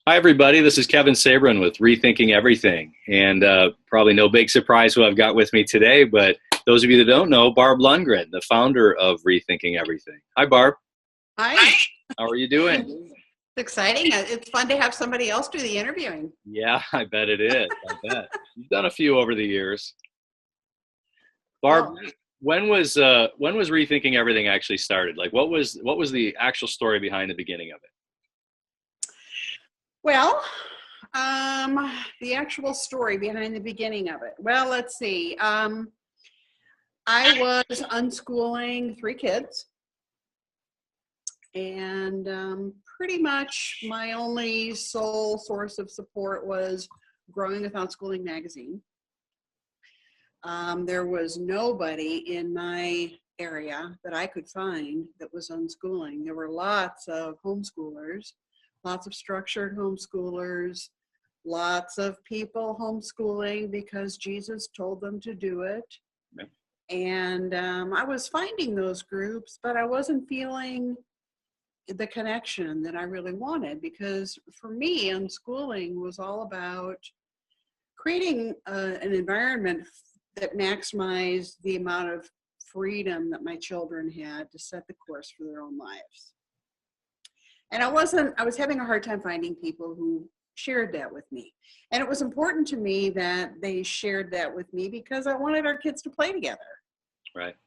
Hi, everybody. This is Kevin Sabourin with Rethinking Everything. And probably no big surprise who I've got with me today, but those of you that don't know, Barb Lundgren, the founder of Rethinking Everything. Hi, Barb. Hi. How are you doing? It's exciting. It's fun to have somebody else do the interviewing. Yeah, I bet it is. I bet. You've done a few over the years. Barb, Well, when was Rethinking Everything actually started? Like what was the actual story behind the beginning of it? well, the actual story behind the beginning of it. Well, let's see. I was unschooling 3 kids, and pretty much my only sole source of support was Growing Without Schooling magazine. There was nobody in my area that I could find that was unschooling. There were lots of homeschoolers, lots of structured homeschoolers, lots of people homeschooling because Jesus told them to do it. Yeah. And I was finding those groups, but I wasn't feeling the connection that I really wanted, because for me, unschooling was all about creating an environment that maximized the amount of freedom that my children had to set the course for their own lives. And I was having a hard time finding people who shared that with me. And it was important to me that they shared that with me because I wanted our kids to play together. Right.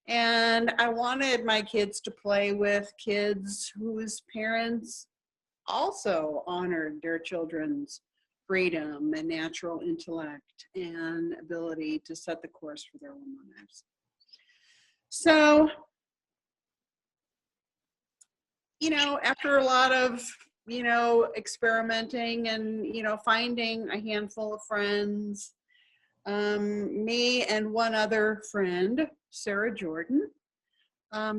And I wanted my kids to play with kids whose parents also honored their children's freedom and natural intellect and ability to set the course for their own lives. So, after a lot of, experimenting and, finding a handful of friends, me and one other friend, Sarah Jordan,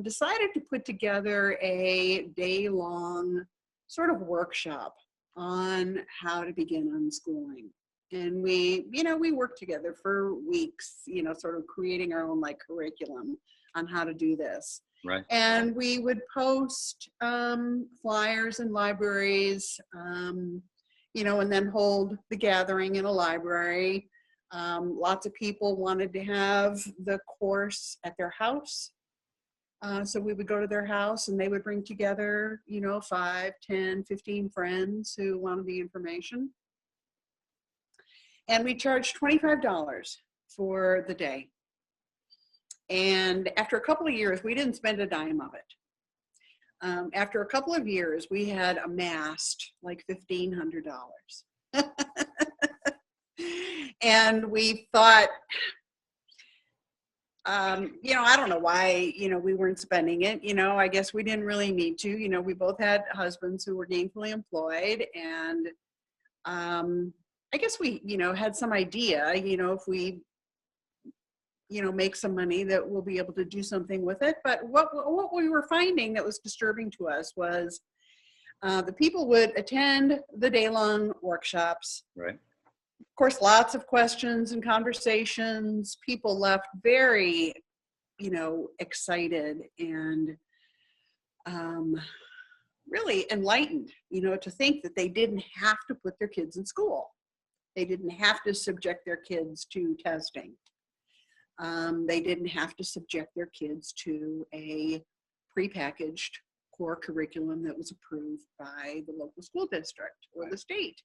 decided to put together a day-long sort of workshop on how to begin unschooling. And we worked together for weeks, sort of creating our own curriculum on how to do this. Right. And we would post flyers in libraries, and then hold the gathering in a library. Lots of people wanted to have the course at their house. So we would go to their house and they would bring together, 5, 10, 15 friends who wanted the information. And we charged $25 for the day. And after a couple of years, we didn't spend a dime of it. After a couple of years, we had amassed like $1,500. And we thought, I don't know why, we weren't spending it. I guess we didn't really need to. We both had husbands who were gainfully employed. And I guess we, had some idea, if we, make some money that we'll be able to do something with it. But what we were finding that was disturbing to us was the people would attend the day-long workshops. Right. Of course, lots of questions and conversations. People left very, excited and really enlightened, to think that they didn't have to put their kids in school. They didn't have to subject their kids to testing. They didn't have to subject their kids to a prepackaged core curriculum that was approved by the local school district or the state.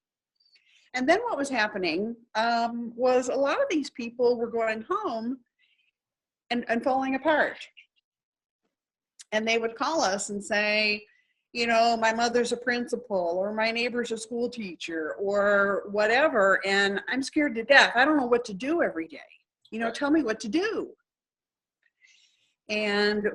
And then what was happening was a lot of these people were going home and falling apart. And they would call us and say, my mother's a principal, or my neighbor's a school teacher, or whatever, and I'm scared to death. I don't know what to do every day. Tell me what to do. And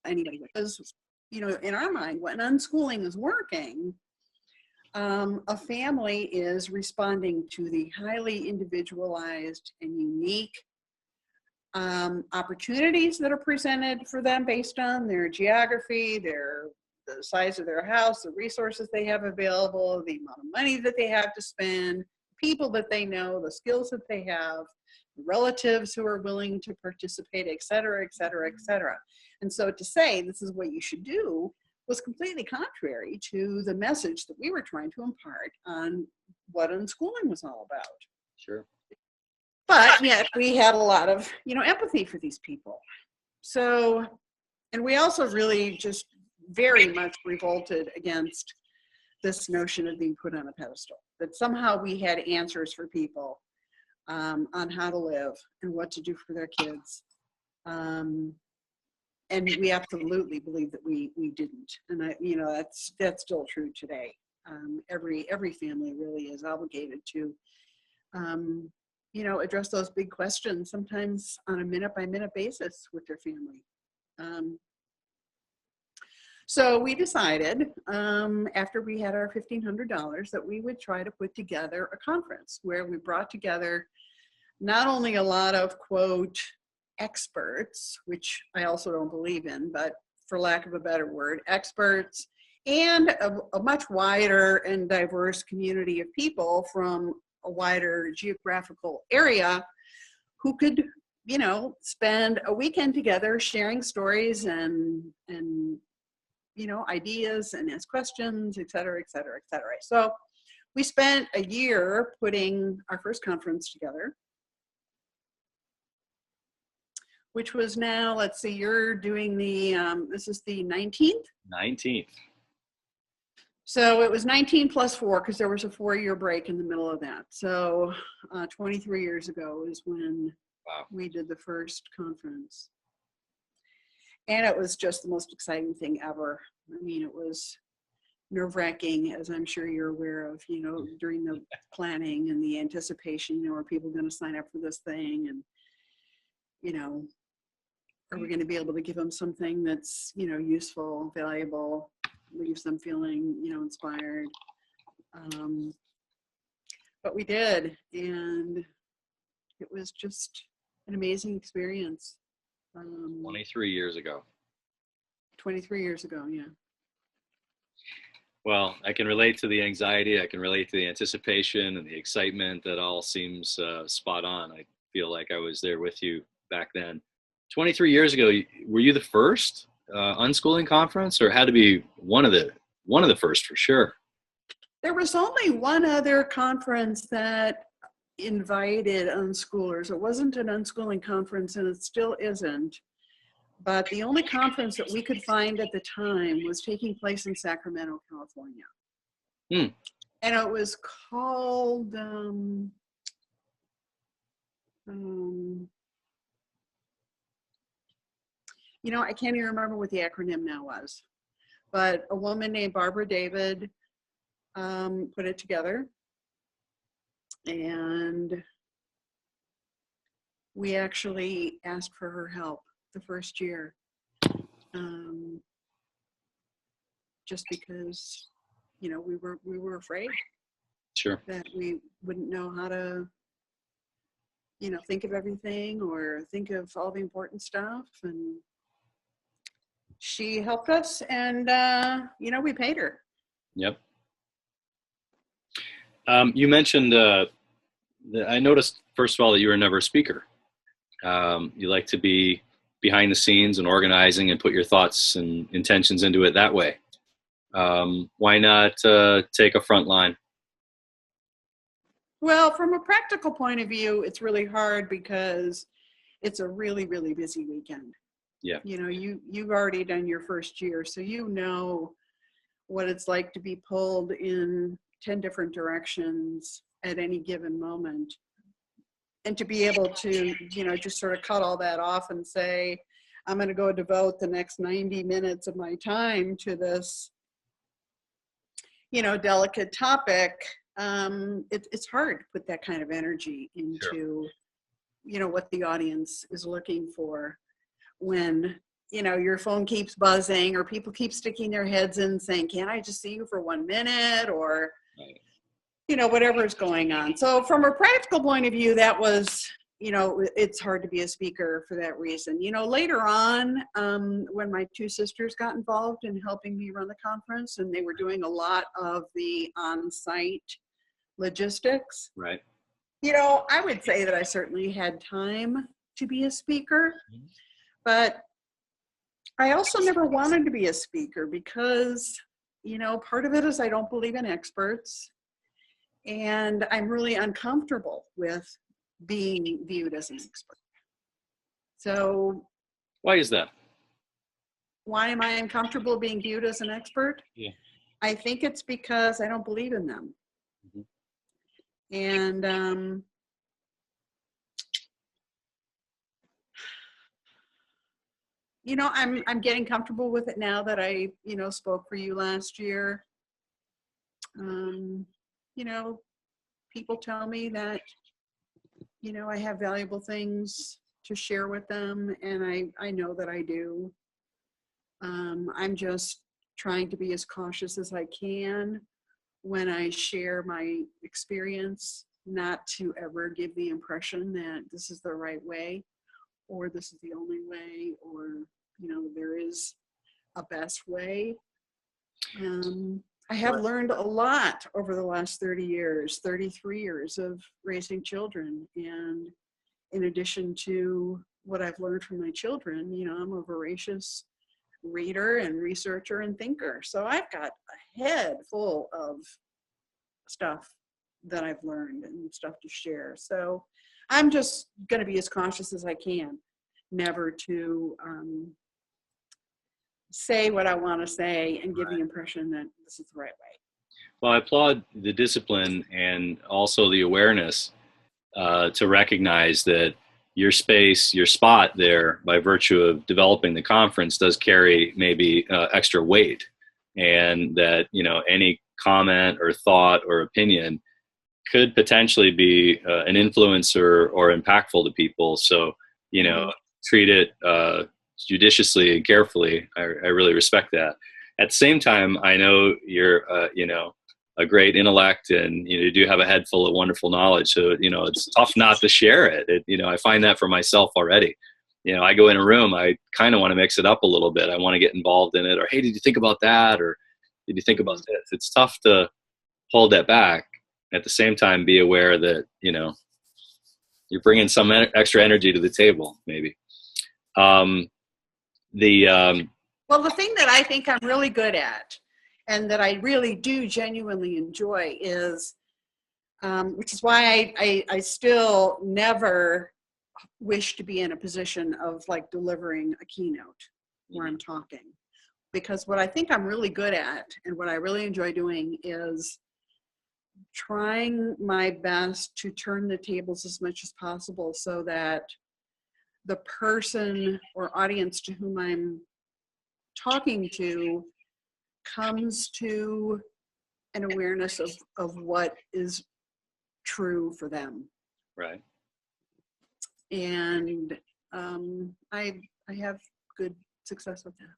anybody, because, in our mind, when unschooling is working, a family is responding to the highly individualized and unique opportunities that are presented for them based on their geography, the size of their house, the resources they have available, the amount of money that they have to spend, people that they know, the skills that they have, relatives who are willing to participate, et cetera, et cetera, et cetera. And so to say this is what you should do was completely contrary to the message that we were trying to impart on what unschooling was all about. Sure. But yet we had a lot of, empathy for these people. So, and we also really just very much revolted against this notion of being put on a pedestal, that somehow we had answers for people on how to live and what to do for their kids. And we absolutely believe that we didn't. And that's still true today. Every family really is obligated to, address those big questions, sometimes on a minute-by-minute basis with their family. So we decided, after we had our $1,500, that we would try to put together a conference where we brought together not only a lot of, quote, experts, which I also don't believe in, but for lack of a better word, experts, and a much wider and diverse community of people from a wider geographical area who could, spend a weekend together sharing stories and ideas and ask questions, et cetera, et cetera, et cetera. So we spent a year putting our first conference together, which was now, let's see, you're doing this is the 19th? 19th. So it was 19 plus 4, because there was a 4-year break in the middle of that. So 23 years ago is when we did the first conference. And it was just the most exciting thing ever. I mean, it was nerve-wracking, as I'm sure you're aware of, during the planning and the anticipation, are people going to sign up for this thing? And, are we going to be able to give them something that's, useful, valuable, leaves them feeling, inspired? But we did, and it was just an amazing experience. 23 years ago. 23 years ago, yeah. Well, I can relate to the anxiety. I can relate to the anticipation and the excitement. That all seems spot on. I feel like I was there with you back then. 23 years ago, were you the first unschooling conference, or had to be one of the first for sure? There was only one other conference that invited unschoolers. It wasn't an unschooling conference, and it still isn't. But the only conference that we could find at the time was taking place in Sacramento, California. And it was called, I can't even remember what the acronym now was. But a woman named Barbara David put it together. And we actually asked for her help the first year, just because, we were afraid. Sure. That we wouldn't know how to, think of everything or think of all the important stuff. And she helped us, and, we paid her. Yep. You mentioned, I noticed, first of all, that you were never a speaker. You like to be behind the scenes and organizing and put your thoughts and intentions into it that way. Why not take a front line? Well, from a practical point of view, it's really hard because it's a really, really busy weekend. Yeah. You've already done your first year, so you know what it's like to be pulled in 10 different directions at any given moment. And to be able to, just sort of cut all that off and say, I'm going to go devote the next 90 minutes of my time to this, delicate topic. It's hard to put that kind of energy into, Sure. What the audience is looking for when, your phone keeps buzzing or people keep sticking their heads in saying, can I just see you for 1 minute? Or, Right. Whatever is going on. So from a practical point of view, that was, it's hard to be a speaker for that reason. Later on, when my 2 sisters got involved in helping me run the conference, and they were doing a lot of the on-site logistics. Right. I would say that I certainly had time to be a speaker, but I also never wanted to be a speaker because, part of it is I don't believe in experts, and I'm really uncomfortable with being viewed as an expert. So Why is that? why am I uncomfortable being viewed as an expert? Yeah. I think it's because I don't believe in them. And I'm getting comfortable with it now that I spoke for you last year. You know, people tell me that I have valuable things to share with them, and I know that I do. I'm just trying to be as cautious as I can when I share my experience, not to ever give the impression that this is the right way, or this is the only way, or there is a best way. I have learned a lot over the last 33 years of raising children. And in addition to what I've learned from my children, I'm a voracious reader and researcher and thinker. So I've got a head full of stuff that I've learned and stuff to share. So I'm just going to be as cautious as I can, never to say what I want to say and give the impression that this is the right way. Well, I applaud the discipline and also the awareness to recognize that your space, your spot there, by virtue of developing the conference, does carry maybe extra weight, and that any comment or thought or opinion could potentially be an influencer or impactful to people. So treat it judiciously and carefully. I really respect that. At the same time, I know you're a great intellect, and you do have a head full of wonderful knowledge. So it's tough not to share it. I find that for myself already. I go in a room, I kind of want to mix it up a little bit. I want to get involved in it, or hey, did you think about that, or did you think about this? It's tough to hold that back. At the same time, be aware that you're bringing some extra energy to the table, maybe. Well, the thing that I think I'm really good at, and that I really do genuinely enjoy, is, which is why I still never wish to be in a position of like delivering a keynote where I'm talking. Because what I think I'm really good at, and what I really enjoy doing, is trying my best to turn the tables as much as possible so that the person or audience to whom I'm talking to comes to an awareness of what is true for them. Right. And I have good success with that.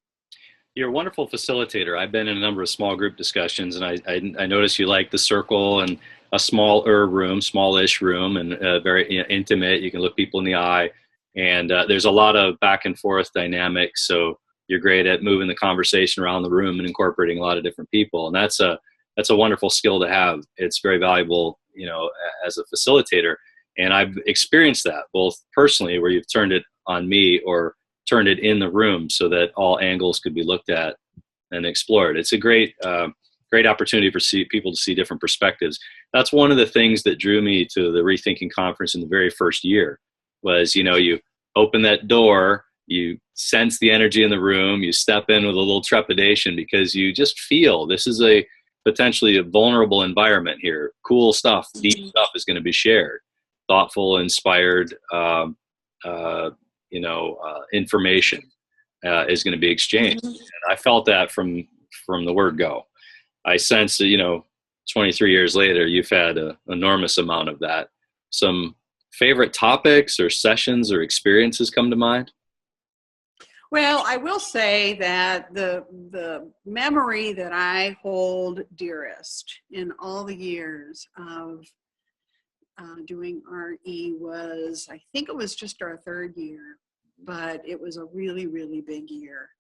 You're a wonderful facilitator. I've been in a number of small group discussions, and I notice you like the circle and a smallish room, and very intimate. You can look people in the eye, and there's a lot of back and forth dynamics. So you're great at moving the conversation around the room and incorporating a lot of different people, and that's a wonderful skill to have. It's very valuable, as a facilitator. And I've experienced that both personally, where you've turned it on me or turned it in the room so that all angles could be looked at and explored. It's a great opportunity for people to see different perspectives. That's one of the things that drew me to the Rethinking conference in the very first year was, you open that door, you sense the energy in the room, you step in with a little trepidation because you just feel this is a potentially a vulnerable environment here. Cool stuff, deep stuff is going to be shared. Thoughtful, inspired, information is going to be exchanged. And I felt that from the word go. I sense that, 23 years later, you've had an enormous amount of that. Some favorite topics or sessions or experiences come to mind? Well, I will say that the memory that I hold dearest in all the years of doing RE was, I think it was just our third year, but it was a really, really big year.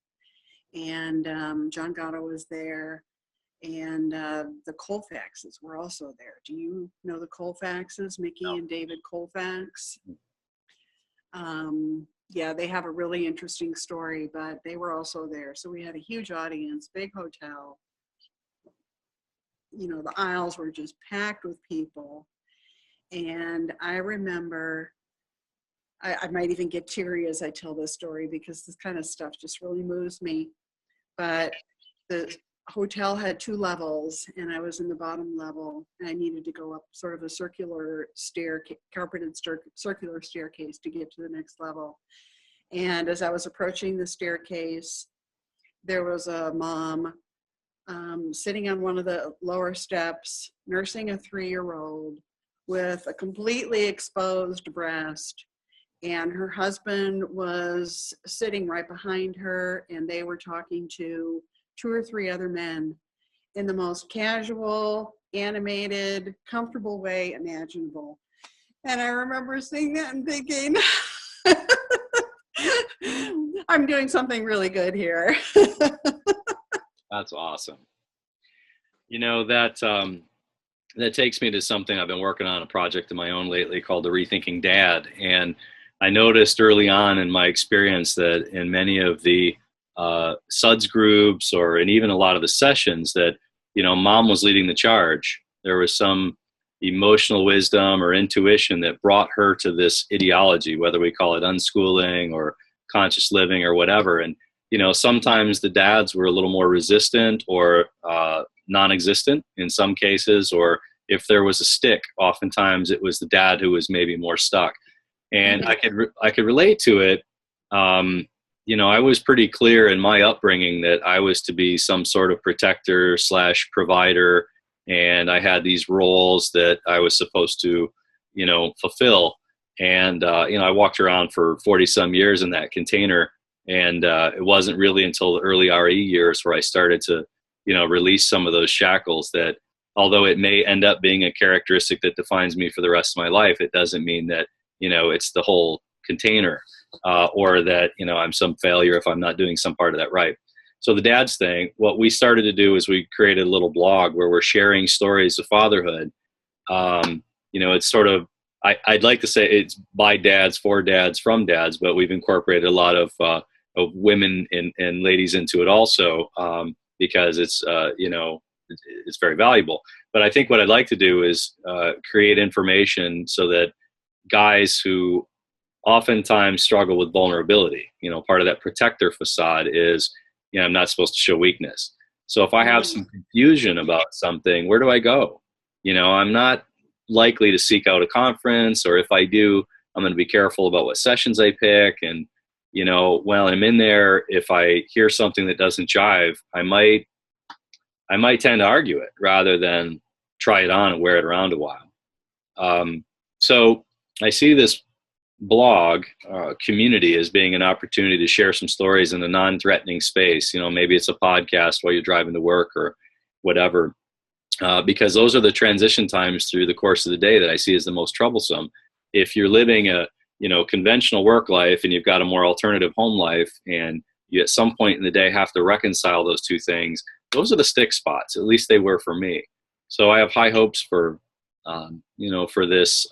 And John Gatto was there, And the Colfaxes were also there. Do you know the Colfaxes, Mickey No. and David Colfax? Yeah, they have a really interesting story, but they were also there. So we had a huge audience, big hotel. You know, the aisles were just packed with people. And I remember, I might even get teary as I tell this story because this kind of stuff just really moves me. But the hotel had 2 levels, and I was in the bottom level, and I needed to go up sort of a circular carpeted circular staircase to get to the next level. And as I was approaching the staircase, there was a mom sitting on one of the lower steps, nursing a 3-year-old with a completely exposed breast. And her husband was sitting right behind her, and they were talking to 2 or 3 other men in the most casual, animated, comfortable way imaginable. And I remember seeing that and thinking, I'm doing something really good here. That's awesome. You know, that takes me to something I've been working on, a project of my own lately called the Rethinking Dad. And I noticed early on in my experience that in many of the SUDS groups and even a lot of the sessions that, you know, mom was leading the charge. There was some emotional wisdom or intuition that brought her to this ideology, whether we call it unschooling or conscious living or whatever. And, you know, sometimes the dads were a little more resistant or non-existent in some cases, or if there was a stick, oftentimes it was the dad who was maybe more stuck. And I could relate to it. You know, I was pretty clear in my upbringing that I was to be some sort of protector / provider, and I had these roles that I was supposed to, you know, fulfill. And you know, I walked around for 40 some years in that container, and it wasn't really until the early RE years where I started to, you know, release some of those shackles that, although it may end up being a characteristic that defines me for the rest of my life, it doesn't mean that, you know, it's the whole container, or that, you know, I'm some failure if I'm not doing some part of that right. So the dad's thing, what we started to do is we created a little blog where we're sharing stories of fatherhood. You know, it's sort of, I'd like to say it's by dads, for dads, from dads, but we've incorporated a lot of women and ladies into it also, because it's, you know, it's very valuable. But I think what I'd like to do is create information so that guys who oftentimes struggle with vulnerability, you know, part of that protector facade is, you know, I'm not supposed to show weakness. So if I have some confusion about something, where do I go? You know, I'm not likely to seek out a conference, or if I do, I'm going to be careful about what sessions I pick. And, you know, while I'm in there, if I hear something that doesn't jive, I might tend to argue it rather than try it on and wear it around a while. So I see this blog community as being an opportunity to share some stories in a non-threatening space. You know, maybe it's a podcast while you're driving to work or whatever, because those are the transition times through the course of the day that I see as the most troublesome. If you're living a, you know, conventional work life and you've got a more alternative home life, and you at some point in the day have to reconcile those two things, those are the stick spots. At least they were for me. So I have high hopes for, you know, for this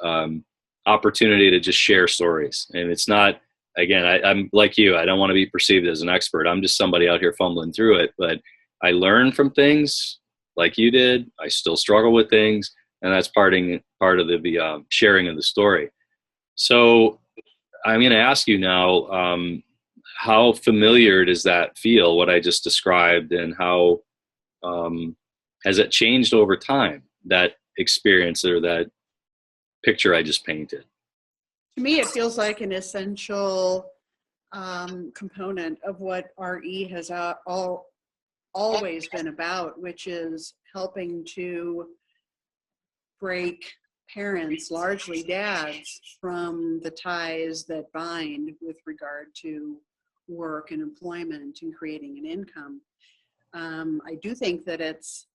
opportunity to just share stories. And it's not, again, I'm like you, I don't want to be perceived as an expert. I'm just somebody out here fumbling through it, but I learn from things like you did. I still struggle with things, and that's part of the sharing of the story. So I'm going to ask you now, how familiar does that feel, what I just described, and how has it changed over time, that experience or that picture I just painted? To me, it feels like an essential component of what RE has always been about, which is helping to break parents, largely dads, from the ties that bind with regard to work and employment and creating an income. I do think that it's,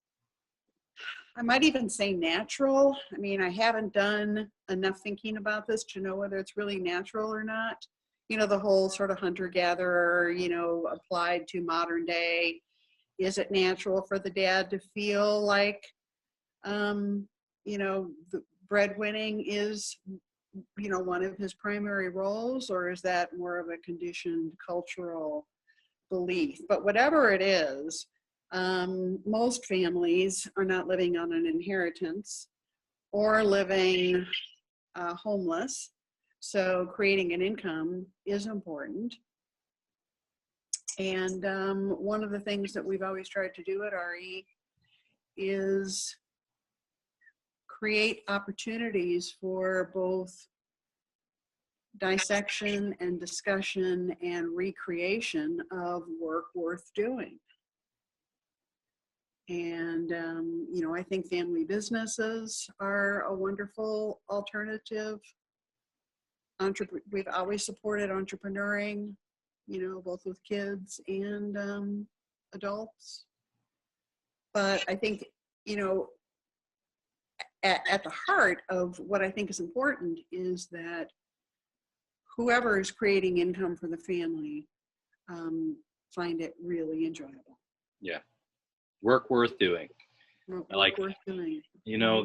I might even say natural. I mean, I haven't done enough thinking about this to know whether it's really natural or not. You know, the whole sort of hunter-gatherer, you know, applied to modern day. Is it natural for the dad to feel like, the breadwinning is, one of his primary roles, or is that more of a conditioned cultural belief? But whatever it is, most families are not living on an inheritance or living homeless. So creating an income is important. And one of the things that we've always tried to do at RE is create opportunities for both dissection and discussion and recreation of work worth doing. And, I think family businesses are a wonderful alternative. We've always supported entrepreneuring, both with kids and adults. But I think, at the heart of what I think is important is that whoever is creating income for the family find it really enjoyable. Yeah. Work worth doing. I like worth doing.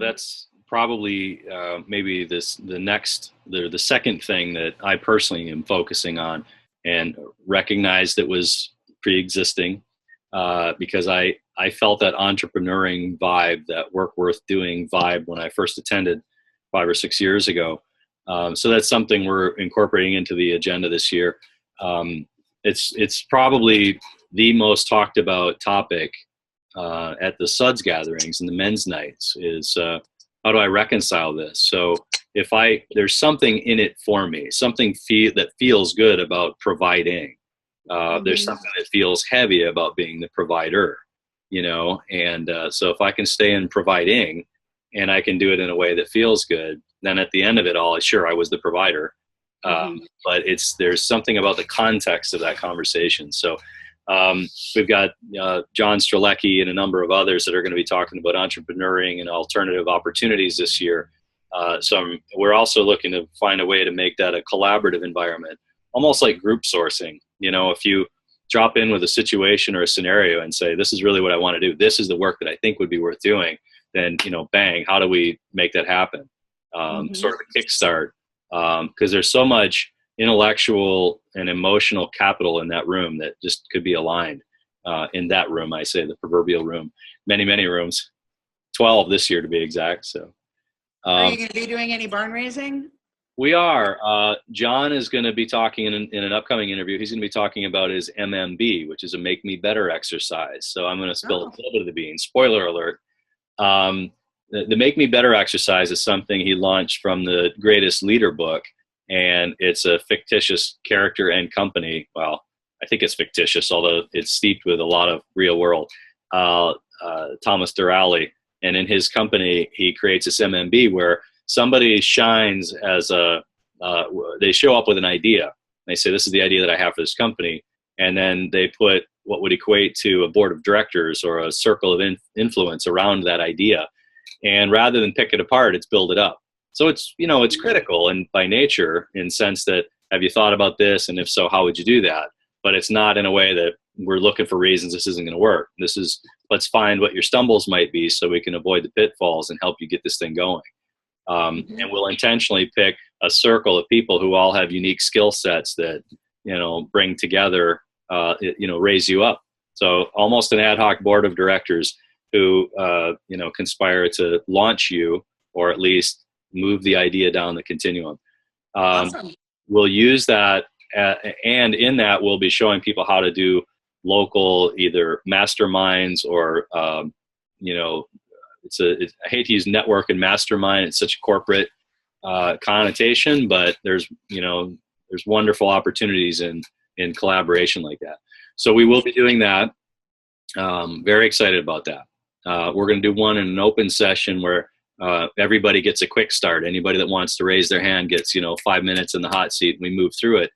That's probably maybe the second thing that I personally am focusing on and recognized it was pre-existing because I felt that entrepreneuring vibe, that work worth doing vibe when I first attended 5 or 6 years ago. So that's something we're incorporating into the agenda this year. It's probably the most talked about topic at the SUDS gatherings and the men's nights is how do I reconcile this? So if there's something in it for me, something that feels good about providing. There's something that feels heavy about being the provider, and so if I can stay in providing and I can do it in a way that feels good, then at the end of it all, sure, I was the provider. But there's something about the context of that conversation. So we've got John Strelecki and a number of others that are going to be talking about entrepreneuring and alternative opportunities this year. We're also looking to find a way to make that a collaborative environment, almost like group sourcing. If you drop in with a situation or a scenario and say, this is really what I want to do, this is the work that I think would be worth doing, then, bang, how do we make that happen? Sort of a kickstart. Because there's so much intellectual and emotional capital in that room that just could be aligned in that room. I say the proverbial room, many, many rooms, 12 this year to be exact. So, are you going to be doing any barn raising? We are. John is going to be talking in an upcoming interview. He's going to be talking about his MMB, which is a Make Me Better exercise. So I'm going to spill a little bit of the beans. Spoiler alert. The Make Me Better exercise is something he launched from the Greatest Leader book, and it's a fictitious character and company. Well, I think it's fictitious, although it's steeped with a lot of real world. Thomas Durrally, and in his company, he creates this MMB where somebody shines as they show up with an idea. They say, this is the idea that I have for this company. And then they put what would equate to a board of directors or a circle of influence around that idea. And rather than pick it apart, it's build it up. So it's critical and by nature in sense that, have you thought about this? And if so, how would you do that? But it's not in a way that we're looking for reasons this isn't going to work. This is, let's find what your stumbles might be so we can avoid the pitfalls and help you get this thing going. And we'll intentionally pick a circle of people who all have unique skill sets that, bring together, raise you up. So almost an ad hoc board of directors who, conspire to launch you or at least move the idea down the continuum. Awesome. We'll use that. And in that, we'll be showing people how to do local, either masterminds or, I hate to use network and mastermind. It's such a corporate connotation, but there's wonderful opportunities in collaboration like that. So we will be doing that. Very excited about that. We're going to do one in an open session where everybody gets a quick start. Anybody that wants to raise their hand gets 5 minutes in the hot seat, and we move through it.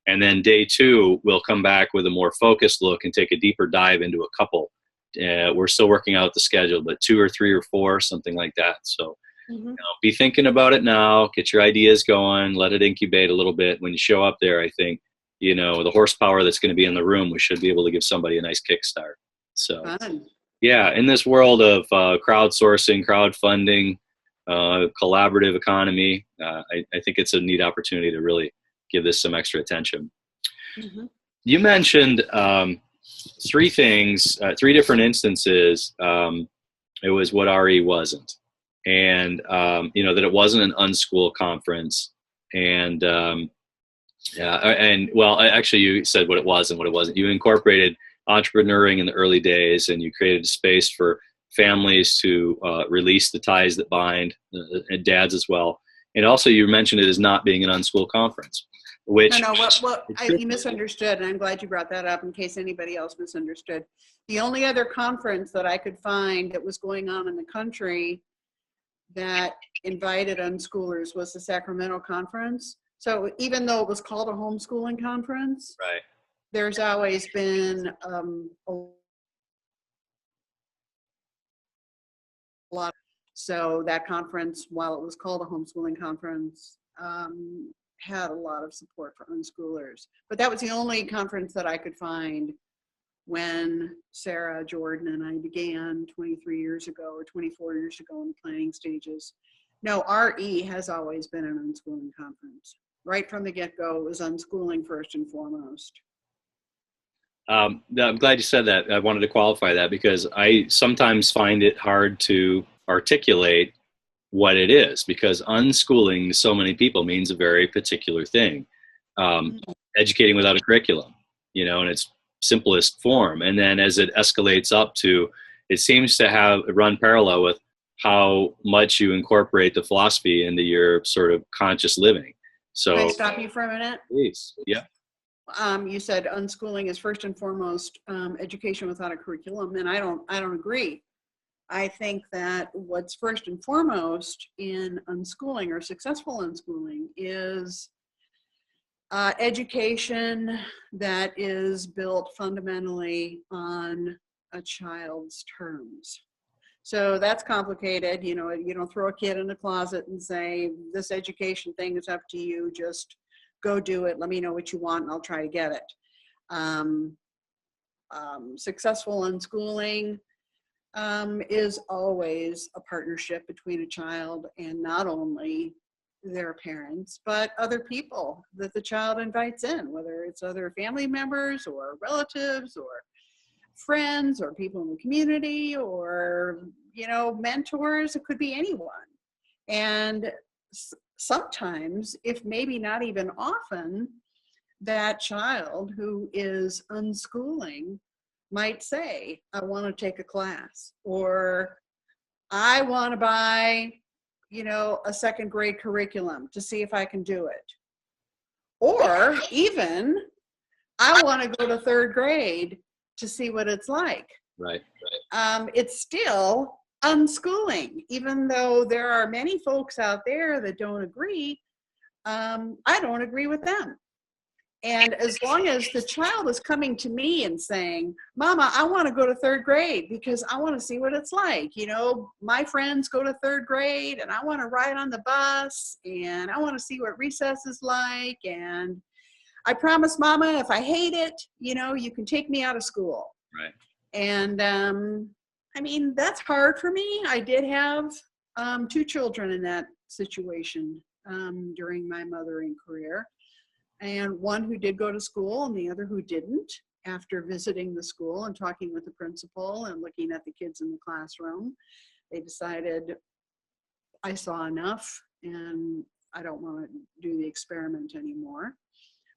And then day 2, we'll come back with a more focused look and take a deeper dive into a couple. We're still working out the schedule, but 2 or 3 or 4, something like that. So be thinking about it now, get your ideas going, let it incubate a little bit. When you show up there, I think, the horsepower that's going to be in the room, we should be able to give somebody a nice kickstart. So, Fun. yeah, in this world of crowdsourcing, crowdfunding, collaborative economy, I think it's a neat opportunity to really give this some extra attention. Mhm. You mentioned three things, three different instances. It was what RE wasn't, and that it wasn't an unschool conference, and yeah, and well, actually, you said what it was and what it wasn't. You incorporated entrepreneuring in the early days, and you created a space for families to release the ties that bind, and dads as well. And also, you mentioned it as not being an unschool conference, which No, you misunderstood, and I'm glad you brought that up in case anybody else misunderstood. The only other conference that I could find that was going on in the country that invited unschoolers was the Sacramento conference. So even though it was called a homeschooling conference, right. there's always been a lot. So that conference, while it was called a homeschooling conference, had a lot of support for unschoolers. But that was the only conference that I could find when Sarah, Jordan, and I began 23 years ago or 24 years ago in the planning stages. No, RE has always been an unschooling conference. Right from the get-go, it was unschooling first and foremost. I'm glad you said that. I wanted to qualify that because I sometimes find it hard to articulate what it is, because unschooling to so many people means a very particular thing. Educating without a curriculum, in its simplest form. And then as it escalates up to, it seems to have run parallel with how much you incorporate the philosophy into your sort of conscious living. So can I stop you for a minute? Please. Yeah. You said unschooling is first and foremost education without a curriculum, and I don't agree. I think that what's first and foremost in unschooling or successful unschooling is education that is built fundamentally on a child's terms. So that's complicated. You don't throw a kid in a closet and say, this education thing is up to you. Just go do it. Let me know what you want and I'll try to get it. Successful unschooling is always a partnership between a child and not only their parents, but other people that the child invites in, whether it's other family members or relatives or friends or people in the community or, mentors. It could be anyone. And sometimes, if maybe not even often, that child who is unschooling might say, I want to take a class, or I want to buy, a second grade curriculum to see if I can do it. Or even, I want to go to third grade to see what it's like. Right. It's still unschooling, even though there are many folks out there that don't agree. I don't agree with them. And as long as the child is coming to me and saying, Mama, I want to go to third grade because I want to see what it's like. My friends go to third grade and I want to ride on the bus and I want to see what recess is like. And I promise, Mama, if I hate it, you can take me out of school. Right. And that's hard for me. I did have 2 children in that situation during my mothering career. And one who did go to school and the other who didn't. After visiting the school and talking with the principal and looking at the kids in the classroom, they decided I saw enough and I don't want to do the experiment anymore.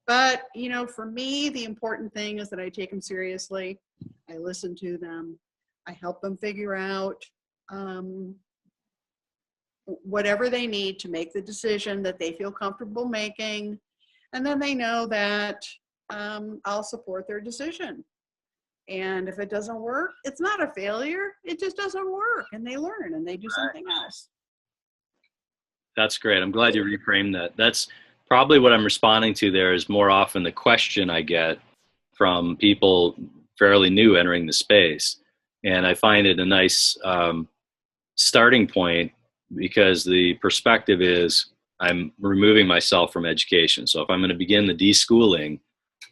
But, for me, the important thing is that I take them seriously. I listen to them. I help them figure out whatever they need to make the decision that they feel comfortable making. And then they know that I'll support their decision. And if it doesn't work, it's not a failure. It just doesn't work. And they learn and they do something else. That's great. I'm glad you reframed that. That's probably what I'm responding to there is more often the question I get from people fairly new entering the space. And I find it a nice starting point because the perspective is I'm removing myself from education. So if I'm going to begin the deschooling,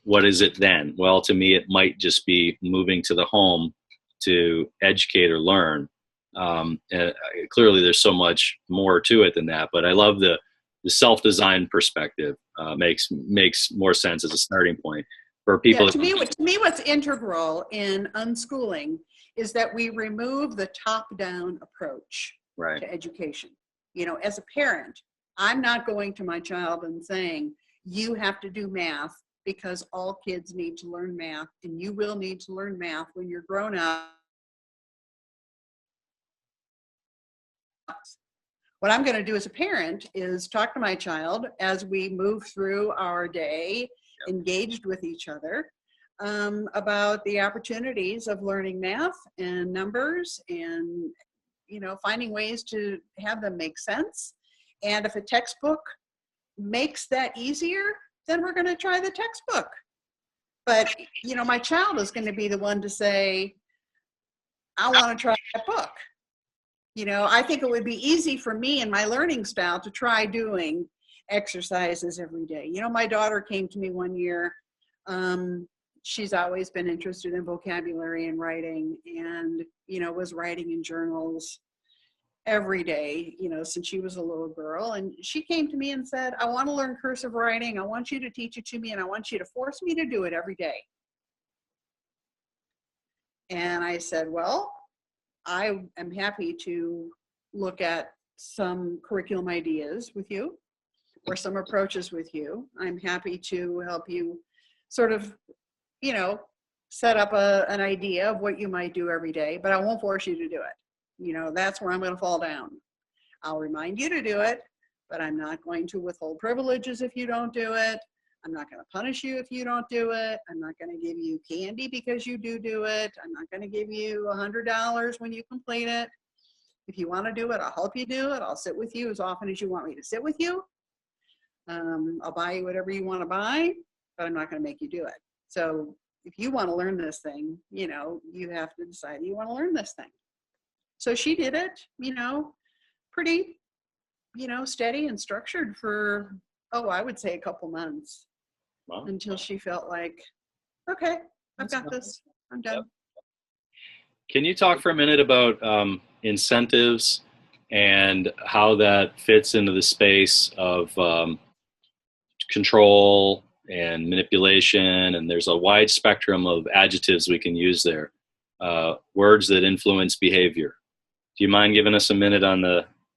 what is it then? Well, to me, it might just be moving to the home to educate or learn. And clearly there's so much more to it than that, but I love the self-design perspective. Makes more sense as a starting point for people. Yeah, to me, what's integral in unschooling is that we remove the top-down approach Right. to education. You know, as a parent, I'm not going to my child and saying, you have to do math because all kids need to learn math, and you will need to learn math when you're grown up. What I'm going to do as a parent is talk to my child as we move through our day, engaged with each other, about the opportunities of learning math and numbers, and, you know, finding ways to have them make sense. And if a textbook makes that easier, then we're going to try the textbook. But, you know, my child is going to be the one to say, I want to try that book. You know, I think it would be easy for me and my learning style to try doing exercises every day. You know, my daughter came to me one year. She's always been interested in vocabulary and writing, and, you know, was writing in journals every day, you know, since she was a little girl. And she came to me and said, I want to learn cursive writing. I want you to teach it to me, and I want you to force me to do it every day. And I said, well, I am happy to look at some curriculum ideas with you or some approaches with you. I'm happy to help you sort of, you know, set up an idea of what you might do every day, but I won't force you to do it. You know, that's where I'm going to fall down. I'll remind you to do it, but I'm not going to withhold privileges if you don't do it. I'm not going to punish you if you don't do it. I'm not going to give you candy because you do it. I'm not going to give you $100 when you complete it. If you want to do it, I'll help you do it. I'll sit with you as often as you want me to sit with you. I'll buy you whatever you want to buy, but I'm not going to make you do it. So if you want to learn this thing, you know, you have to decide you want to learn this thing. So she did it, you know, pretty, you know, steady and structured for, I would say a couple months. Wow. Until she felt like, okay, I've got this, I'm done. Yep. Can you talk for a minute about incentives and how that fits into the space of control and manipulation? And there's a wide spectrum of adjectives we can use there, words that influence behavior. Do you mind giving us a minute on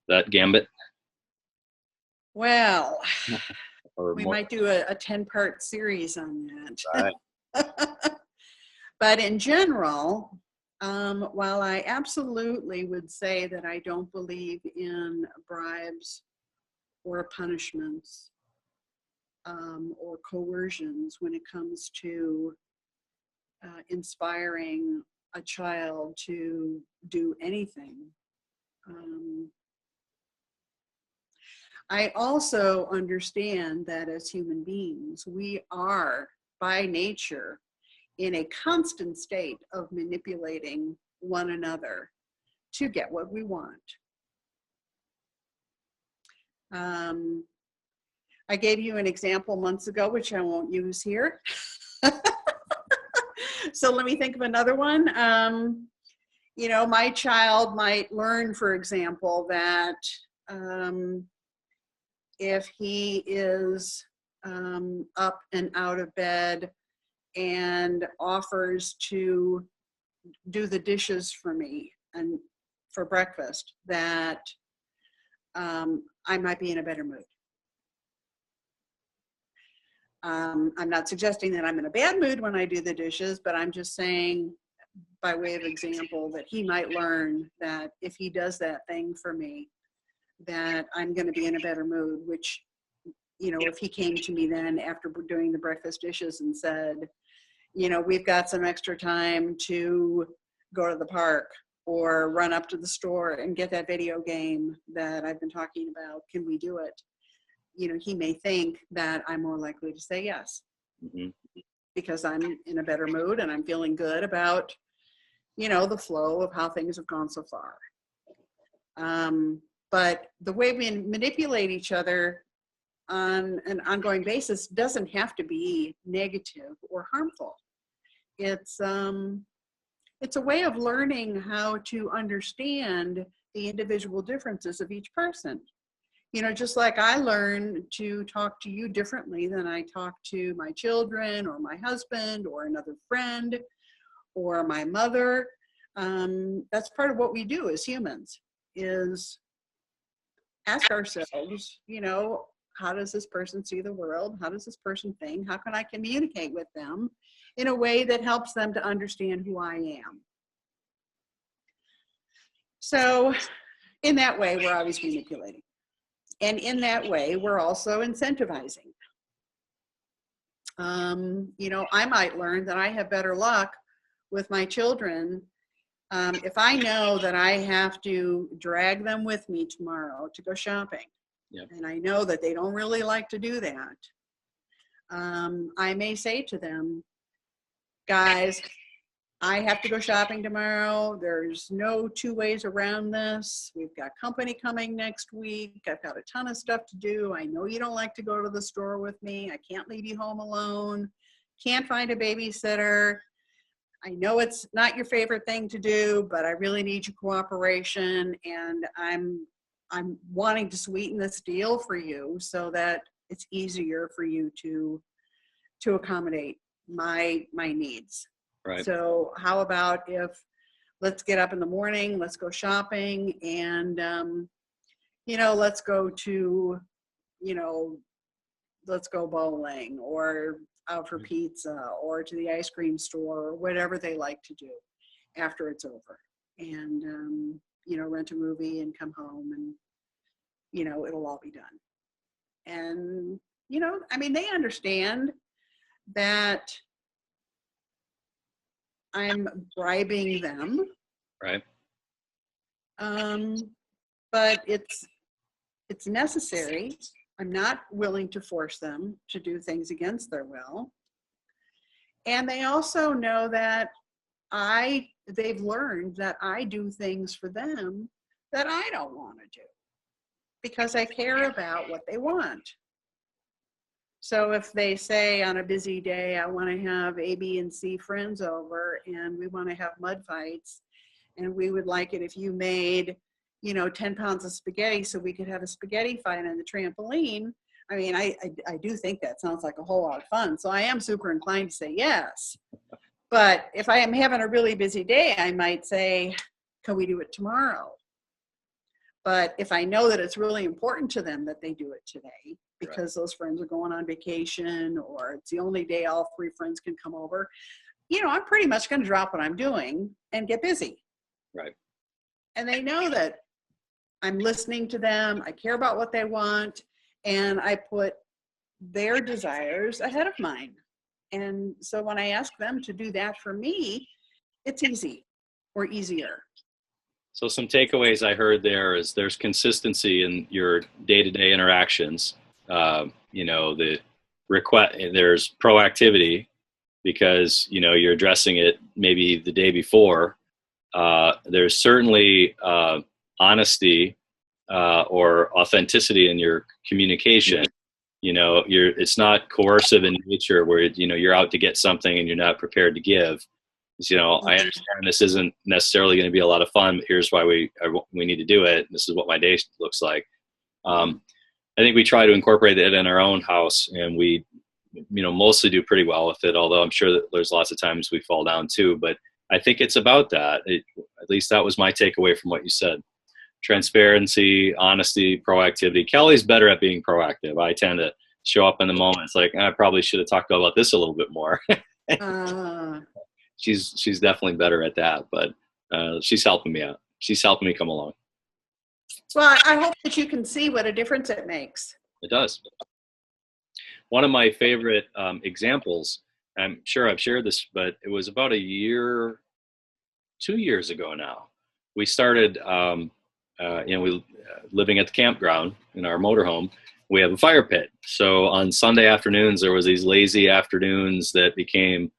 that gambit? Well, we might do a 10-part series on that. Right. But in general, while I absolutely would say that I don't believe in bribes or punishments or coercions when it comes to inspiring a child to do anything, I also understand that as human beings, we are by nature in a constant state of manipulating one another to get what we want. I gave you an example months ago, which I won't use here. So let me think of another one. You know, my child might learn, for example, that if he is up and out of bed and offers to do the dishes for me and for breakfast, that I might be in a better mood. I'm not suggesting that I'm in a bad mood when I do the dishes, but I'm just saying by way of example that he might learn that if he does that thing for me, that I'm going to be in a better mood, which, you know, if he came to me then after doing the breakfast dishes and said, you know, we've got some extra time to go to the park or run up to the store and get that video game that I've been talking about, can we do it? You know, he may think that I'm more likely to say yes, because I'm in a better mood and I'm feeling good about, you know, the flow of how things have gone so far. But the way we manipulate each other on an ongoing basis doesn't have to be negative or harmful. It's It's a way of learning how to understand the individual differences of each person. You know, just like I learn to talk to you differently than I talk to my children or my husband or another friend or my mother. That's part of what we do as humans, is ask ourselves, you know, how does this person see the world? How does this person think? How can I communicate with them in a way that helps them to understand who I am? So in that way, we're always manipulating. And in that way, we're also incentivizing. You know, I might learn that I have better luck with my children if I know that I have to drag them with me tomorrow to go shopping. Yep. And I know that they don't really like to do that. I may say to them, guys, I have to go shopping tomorrow. There's no two ways around this. We've got company coming next week. I've got a ton of stuff to do. I know you don't like to go to the store with me. I can't leave you home alone. Can't find a babysitter. I know it's not your favorite thing to do, but I really need your cooperation. And I'm wanting to sweeten this deal for you so that it's easier for you to accommodate my needs. Right. So how about if, let's get up in the morning, let's go shopping, and, you know, let's go to, you know, let's go bowling or out for pizza or to the ice cream store or whatever they like to do after it's over. And, you know, rent a movie and come home and, you know, it'll all be done. And, you know, I mean, they understand that I'm bribing them. Right. But it's necessary. I'm not willing to force them to do things against their will. And they also know that they've learned that I do things for them that I don't want to do because I care about what they want. So if they say on a busy day, I want to have A, B, and C friends over and we want to have mud fights and we would like it if you made, you know, 10 pounds of spaghetti so we could have a spaghetti fight on the trampoline. I mean, I do think that sounds like a whole lot of fun. So I am super inclined to say yes. But if I am having a really busy day, I might say, can we do it tomorrow? But if I know that it's really important to them that they do it today, because those friends are going on vacation or it's the only day all three friends can come over, you know, I'm pretty much going to drop what I'm doing and get busy. Right. And they know that I'm listening to them. I care about what they want. And I put their desires ahead of mine. And so when I ask them to do that for me, it's easy or easier. So some takeaways I heard there is there's consistency in your day-to-day interactions. You know, there's proactivity because, you know, you're addressing it maybe the day before. There's certainly honesty or authenticity in your communication. You know, it's not coercive in nature where, you know, you're out to get something and you're not prepared to give. You know, I understand this isn't necessarily going to be a lot of fun, but here's why we need to do it. This is what my day looks like. I think we try to incorporate it in our own house, and we, you know, mostly do pretty well with it, although I'm sure that there's lots of times we fall down too. But I think it's about that. At least that was my takeaway from what you said. Transparency, honesty, proactivity. Kelly's better at being proactive. I tend to show up in the moment. It's like, I probably should have talked about this a little bit more. She's definitely better at that, but she's helping me out. She's helping me come along. Well, I hope that you can see what a difference it makes. It does. One of my favorite examples, I'm sure I've shared this, but it was about 2 years ago now. We started, living at the campground in our motorhome. We have a fire pit. So on Sunday afternoons, there was these lazy afternoons that became,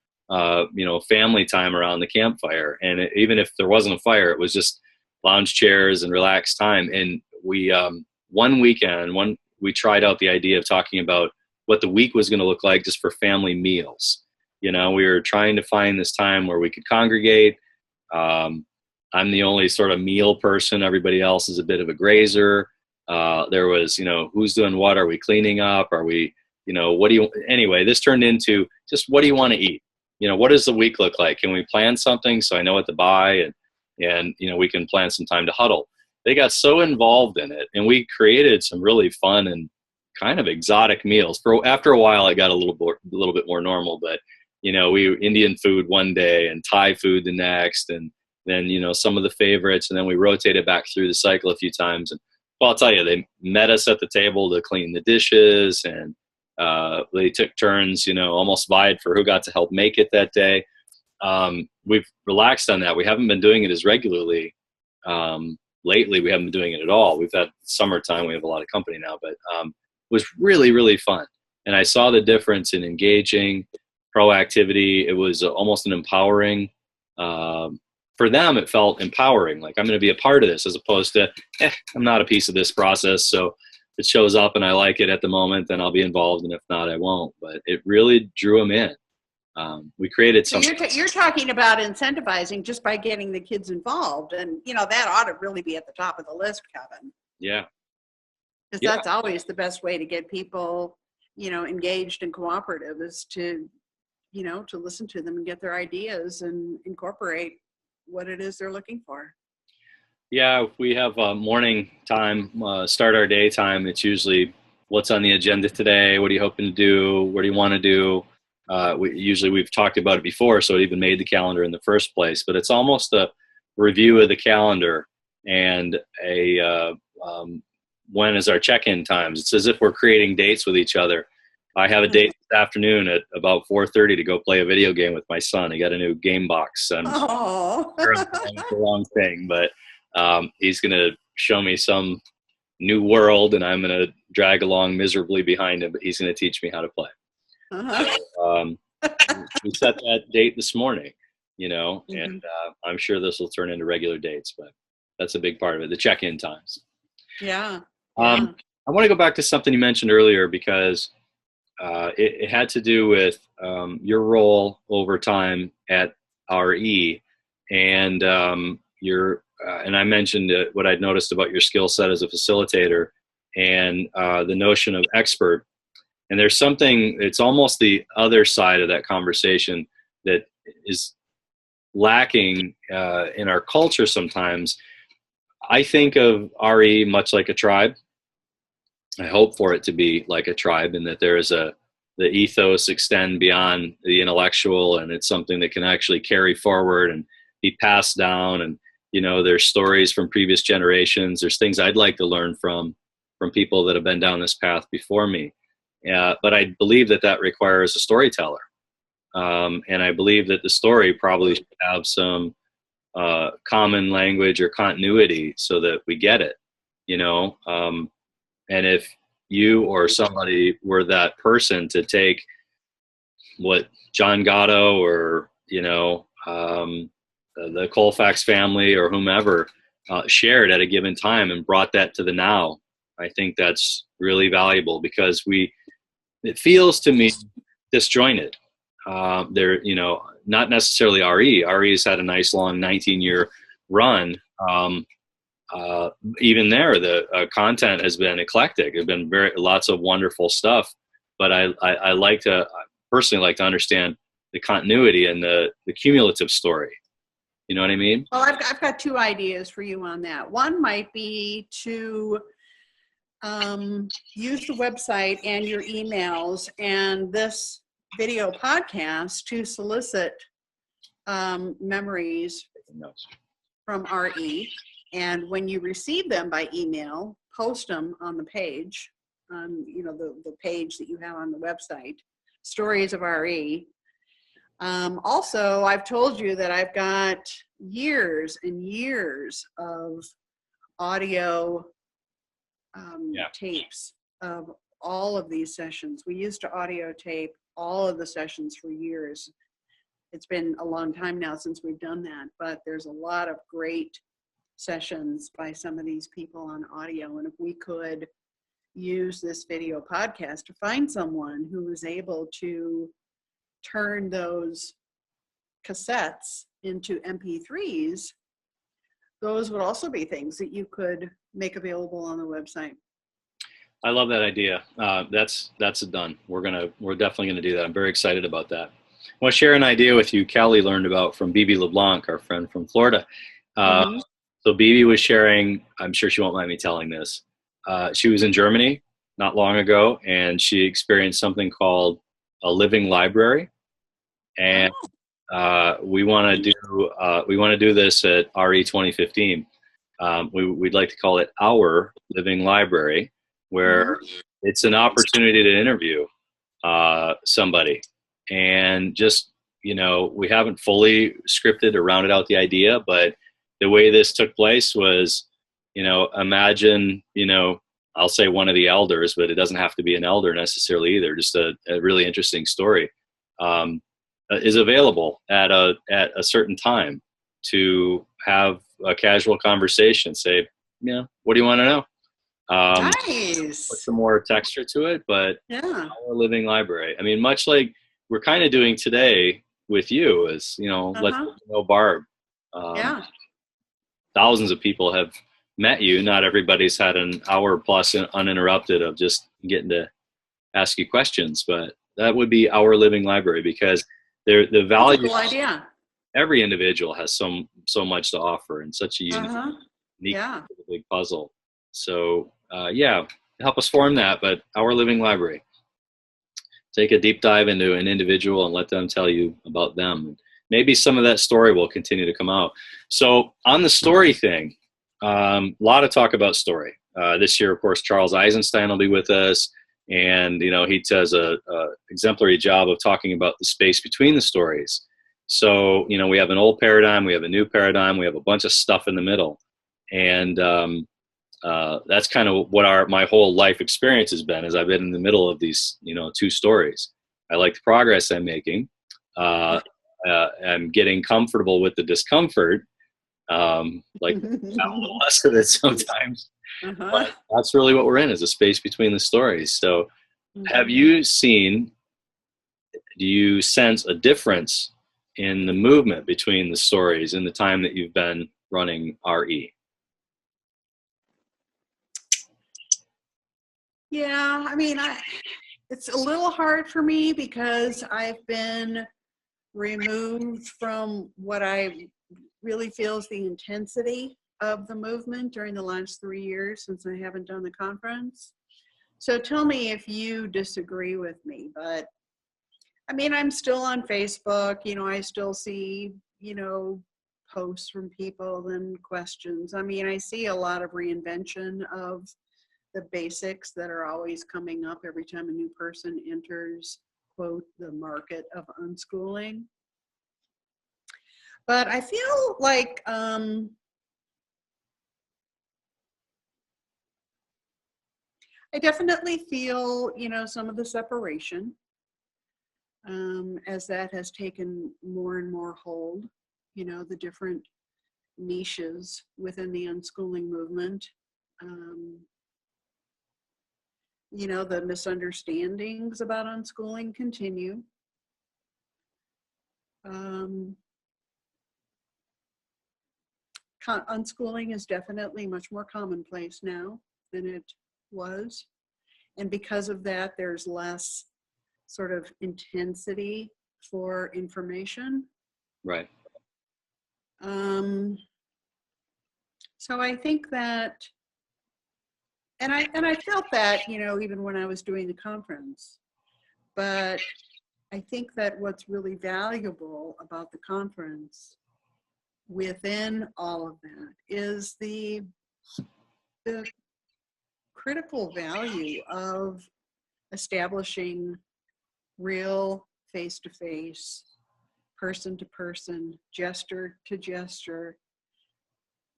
family time around the campfire. And even if there wasn't a fire, it was just lounge chairs and relaxed time. And we, one weekend, we tried out the idea of talking about what the week was going to look like just for family meals. You know, we were trying to find this time where we could congregate, I'm the only sort of meal person. Everybody else is a bit of a grazer. There was, who's doing what? Are we cleaning up? Are we, anyway, this turned into just, what do you want to eat? What does the week look like? Can we plan something so I know what to buy? And we can plan some time to huddle. They got so involved in it, and we created some really fun and kind of exotic meals. After a while, it got a little bit more normal, but we Indian food one day and Thai food the next, and then some of the favorites, and then we rotated back through the cycle a few times. And well, I'll tell you, they met us at the table to clean the dishes, and they took turns, almost vied for who got to help make it that day. We've relaxed on that. We haven't been doing it as regularly. Lately, we haven't been doing it at all. We've had summertime. We have a lot of company now, but it was really, really fun. And I saw the difference in engaging, proactivity. It was almost an empowering. For them, it felt empowering. Like, I'm going to be a part of this, as opposed to, I'm not a piece of this process. So if it shows up and I like it at the moment, then I'll be involved. And if not, I won't. But it really drew them in. We created something. So you're talking about incentivizing just by getting the kids involved, and that ought to really be at the top of the list, Kevin. Yeah. Because that's always the best way to get people, engaged and cooperative, is to, to listen to them and get their ideas and incorporate what it is they're looking for. Yeah, if we have morning time, start our day time, it's usually what's on the agenda today, what are you hoping to do, what do you want to do? We've talked about it before, so it even made the calendar in the first place. But it's almost a review of the calendar and when is our check-in times. It's as if we're creating dates with each other. I have a date this afternoon at about 4:30 to go play a video game with my son. He got a new game box. And it's the wrong thing, but he's going to show me some new world, and I'm going to drag along miserably behind him, but he's going to teach me how to play. We set that date this morning, and I'm sure this will turn into regular dates, but that's a big part of it, the check-in times. Yeah. I want to go back to something you mentioned earlier, because it had to do with your role over time at RE, and and I mentioned what I'd noticed about your skill set as a facilitator, and the notion of expert. And there's something, it's almost the other side of that conversation that is lacking in our culture sometimes. I think of RE much like a tribe. I hope for it to be like a tribe, and that there is the ethos extend beyond the intellectual, and it's something that can actually carry forward and be passed down. And, there's stories from previous generations. There's things I'd like to learn from people that have been down this path before me. But I believe that requires a storyteller. And I believe that the story probably should have some common language or continuity so that we get it, and if you or somebody were that person to take what John Gatto or, the Colfax family or whomever shared at a given time and brought that to the now, I think that's really valuable, because it feels to me disjointed. They're, not necessarily RE. RE's had a nice long 19-year run. Even there, the content has been eclectic. There's been lots of wonderful stuff, but I personally like to understand the continuity and the cumulative story. You know what I mean? Well, I've got two ideas for you on that. One might be to use the website and your emails and this video podcast to solicit memories from RE. And when you receive them by email, post them on the page, the page that you have on the website, Stories of RE. Also, I've told you that I've got years and years of audio tapes of all of these sessions. We used to audio tape all of the sessions for years. It's been a long time now since we've done that, but there's a lot of great sessions by some of these people on audio. And if we could use this video podcast to find someone who was able to turn those cassettes into MP3s, those would also be things that you could make available on the website. I love that idea. That's a done. We're definitely gonna do that. I'm very excited about that. I want to share an idea with you. Callie learned about from Bibi LeBlanc, our friend from Florida. Mm-hmm. So Bibi was sharing. I'm sure she won't mind me telling this. She was in Germany not long ago, and she experienced something called a living library. And we want to do this at RE 2015. We'd like to call it our living library, where it's an opportunity to interview somebody, and just, we haven't fully scripted or rounded out the idea, but the way this took place was, imagine, I'll say one of the elders, but it doesn't have to be an elder necessarily either. Just a really interesting story is available at a certain time to have a casual conversation. Say, what do you want to know? Nice. Put some more texture to it, but Yeah. our living library. I mean, much like we're kind of doing today with you, is let you know Barb. Yeah. Thousands of people have met you. Not everybody's had an hour plus uninterrupted of just getting to ask you questions, but that would be our living library, because the value. That's a cool idea. Every individual has so much to offer, and such a unique Yeah. big puzzle. So help us form that. But our living library. Take a deep dive into an individual and let them tell you about them. Maybe some of that story will continue to come out. So on the story thing, a lot of talk about story. This year, of course, Charles Eisenstein will be with us. And, he does a exemplary job of talking about the space between the stories. So, we have an old paradigm, we have a new paradigm, we have a bunch of stuff in the middle. And that's kind of what my whole life experience has been, is I've been in the middle of these, two stories. I like the progress I'm making. I'm getting comfortable with the discomfort, like a little less of it sometimes. But that's really what we're in, is a space between the stories. So do you sense a difference in the movement between the stories in the time that you've been running RE? Yeah, I mean, it's a little hard for me because I've been removed from what I really feel is the intensity of the movement during the last 3 years since I haven't done the conference. So tell me if you disagree with me, but I mean, I'm still on Facebook, I still see, posts from people and questions. I mean, I see a lot of reinvention of the basics that are always coming up every time a new person enters, quote, the market of unschooling. But I feel like I definitely feel, some of the separation as that has taken more and more hold, the different niches within the unschooling movement. The misunderstandings about unschooling continue. Unschooling is definitely much more commonplace now than it was. And because of that, there's less sort of intensity for information. Right. So I think that, and I felt that, even when I was doing the conference, but I think that what's really valuable about the conference within all of that is the critical value of establishing real face-to-face, person-to-person, gesture-to-gesture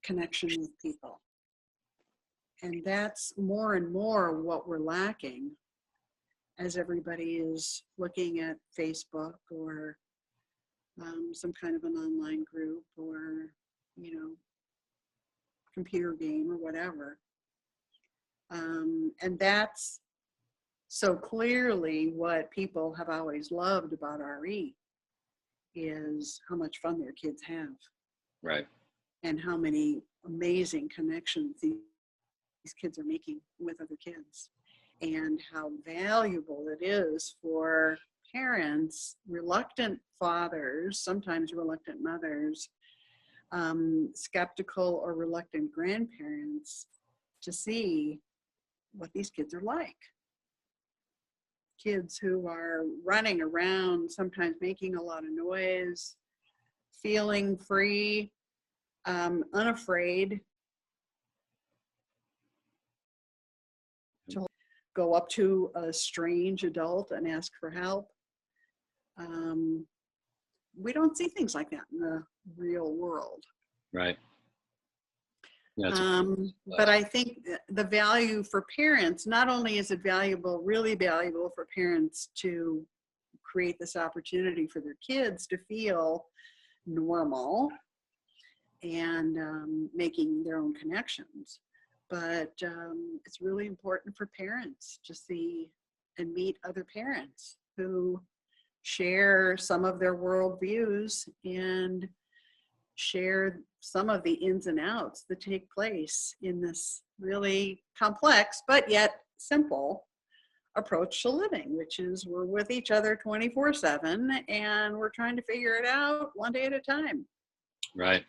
connection with people. And that's more and more what we're lacking as everybody is looking at Facebook or some kind of an online group or, computer game or whatever. And that's so clearly what people have always loved about RE, is how much fun their kids have Right. and how many amazing connections these kids are making with other kids, and how valuable it is for parents, reluctant fathers, sometimes reluctant mothers, skeptical or reluctant grandparents, to see what these kids are like. Kids who are running around, sometimes making a lot of noise, feeling free, unafraid to go up to a strange adult and ask for help. We don't see things like that in the real world. Right. Yeah, but I think the value for parents, not only is it valuable, really valuable for parents to create this opportunity for their kids to feel normal and making their own connections, but it's really important for parents to see and meet other parents who share some of their worldviews and share some of the ins and outs that take place in this really complex but yet simple approach to living, which is we're with each other 24/7 and we're trying to figure it out one day at a time. Right.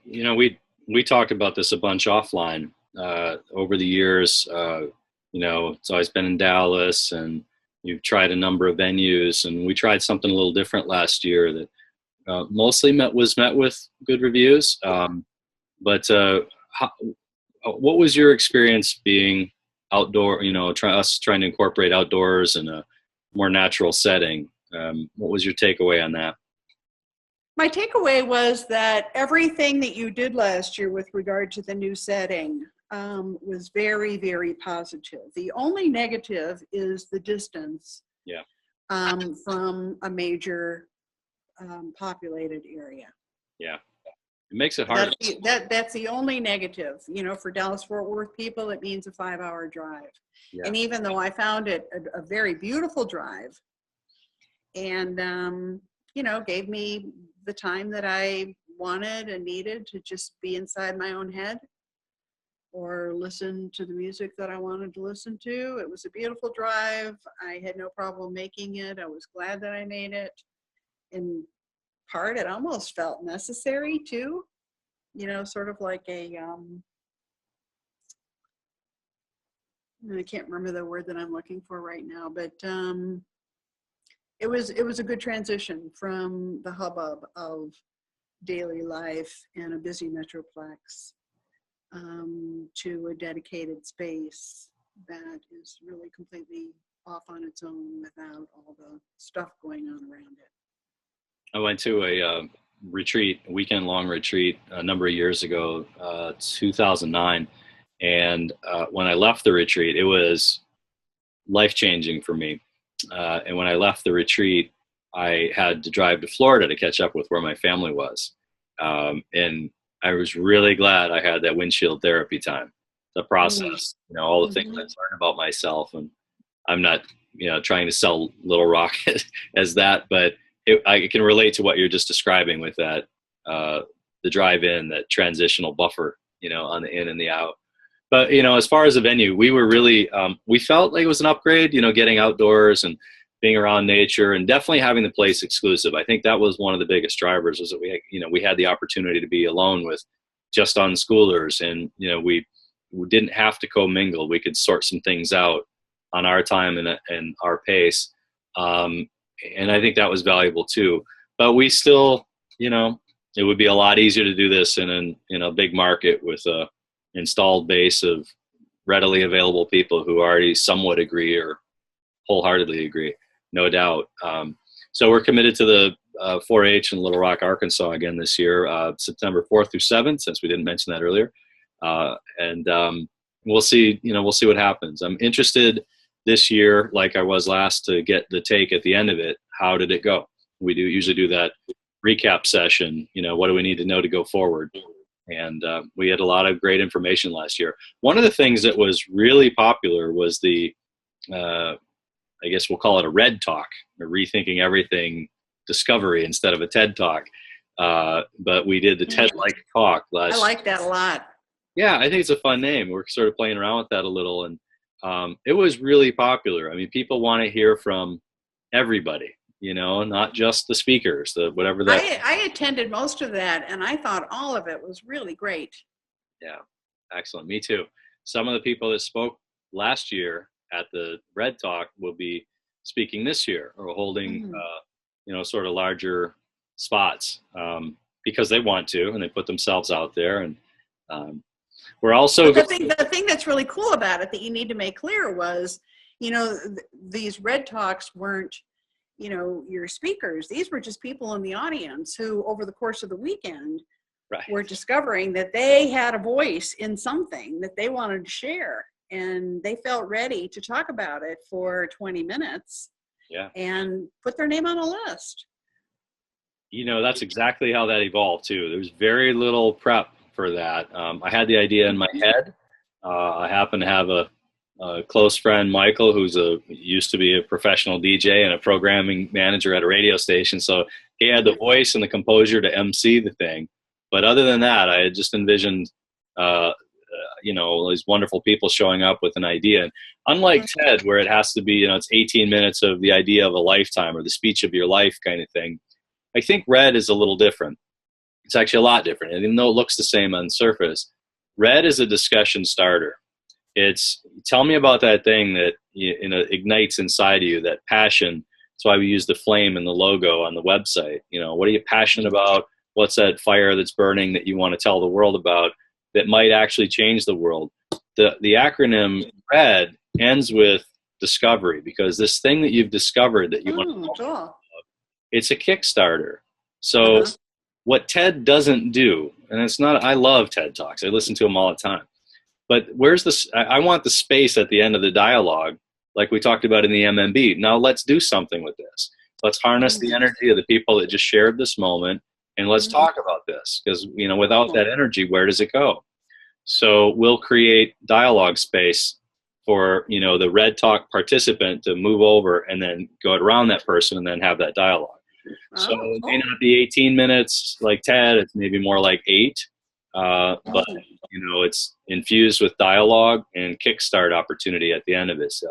You know, we talked about this a bunch offline over the years. You know, it's always been in Dallas, and you've tried a number of venues, and we tried something a little different last year that mostly was met with good reviews. But what was your experience being outdoor? You know, trying to incorporate outdoors in a more natural setting. What was your takeaway on that? My takeaway was that everything that you did last year with regard to the new setting was very, very positive. The only negative is the distance from a major populated area. Yeah, it makes it hard. That's the only negative. You know, for Dallas-Fort Worth people, it means a 5-hour drive. Yeah. And even though I found it a very beautiful drive, and you know, gave me the time that I wanted and needed to just be inside my own head or listen to the music that I wanted to listen to. It was a beautiful drive. I had no problem making it. I was glad that I made it. In part, it almost felt necessary too, you know, sort of like a, I can't remember the word that I'm looking for right now, but it was a good transition from the hubbub of daily life in a busy metroplex to a dedicated space that is really completely off on its own without all the stuff going on around it. I went to a retreat, a weekend-long retreat a number of years ago, 2009. And when I left the retreat, it was life-changing for me. And when I left the retreat, I had to drive to Florida to catch up with where my family was. And I was really glad I had that windshield therapy time, the process, you know, all the things I learned about myself. And I'm not, you know, trying to sell Little Rock as that, but I can relate to what you're just describing with that, the drive-in, that transitional buffer, you know, on the in and the out. But, you know, as far as the venue, we were really, we felt like it was an upgrade, you know, getting outdoors and being around nature and definitely having the place exclusive. I think that was one of the biggest drivers, was that we had the opportunity to be alone with just unschoolers, and, you know, we didn't have to commingle. We could sort some things out on our time and our pace. And I think that was valuable too. But we still, you know, it would be a lot easier to do this in a big market with a installed base of readily available people who already somewhat agree or wholeheartedly agree, no doubt. So we're committed to the 4-H in Little Rock, Arkansas again this year, September 4th through 7th, since we didn't mention that earlier. And we'll see, you know, we'll see what happens. I'm interested this year, like I was last, to get the take at the end of it. How did it go? We usually do that recap session. You know, what do we need to know to go forward? And we had a lot of great information last year. One of the things that was really popular was the I guess we'll call it a Red Talk, a Rethinking Everything Discovery instead of a TED Talk. But we did the TED-like talk last. I like that a lot. Yeah, I think it's a fun name. We're sort of playing around with that a little, and it was really popular. I mean, people want to hear from everybody, not just the speakers, whatever that. I attended most of that, and I thought all of it was really great. Yeah, excellent. Me too. Some of the people that spoke last year at the Red Talk will be speaking this year, or holding, sort of larger spots, because they want to, and they put themselves out there. And we're also the thing that's really cool about it that you need to make clear was, these Red Talks weren't, your speakers. These were just people in the audience who, over the course of the weekend, were discovering that they had a voice in something that they wanted to share, and they felt ready to talk about it for 20 minutes. Yeah. And put their name on a list. That's exactly how that evolved too. There was very little prep for that. I had the idea in my head. I happen to have a close friend, Michael, used to be a professional DJ and a programming manager at a radio station. So he had the voice and the composure to MC the thing. But other than that, I had just envisioned, these wonderful people showing up with an idea. And unlike TED, where it has to be, it's 18 minutes of the idea of a lifetime or the speech of your life kind of thing, I think Red is a little different. It's actually a lot different. And even though it looks the same on the surface, Red is a discussion starter. It's tell me about that thing that ignites inside of you, that passion. That's why we use the flame in the logo on the website. What are you passionate about? What's that fire that's burning that you want to tell the world about that might actually change the world? The acronym RED ends with discovery, because this thing that you've discovered that you want to talk about, it's a Kickstarter. So what TED doesn't do, and it's not, I love TED Talks. I listen to them all the time. But where's this? I want the space at the end of the dialogue, like we talked about in the MMB. Now let's do something with this. Let's harness the energy of the people that just shared this moment, and let's talk about this. Because, without that energy, where does it go? So we'll create dialogue space for, the Red Talk participant to move over and then go around that person and then have that dialogue. So it may not be 18 minutes like TED. It's maybe more like 8. But it's infused with dialogue and kickstart opportunity at the end of it. So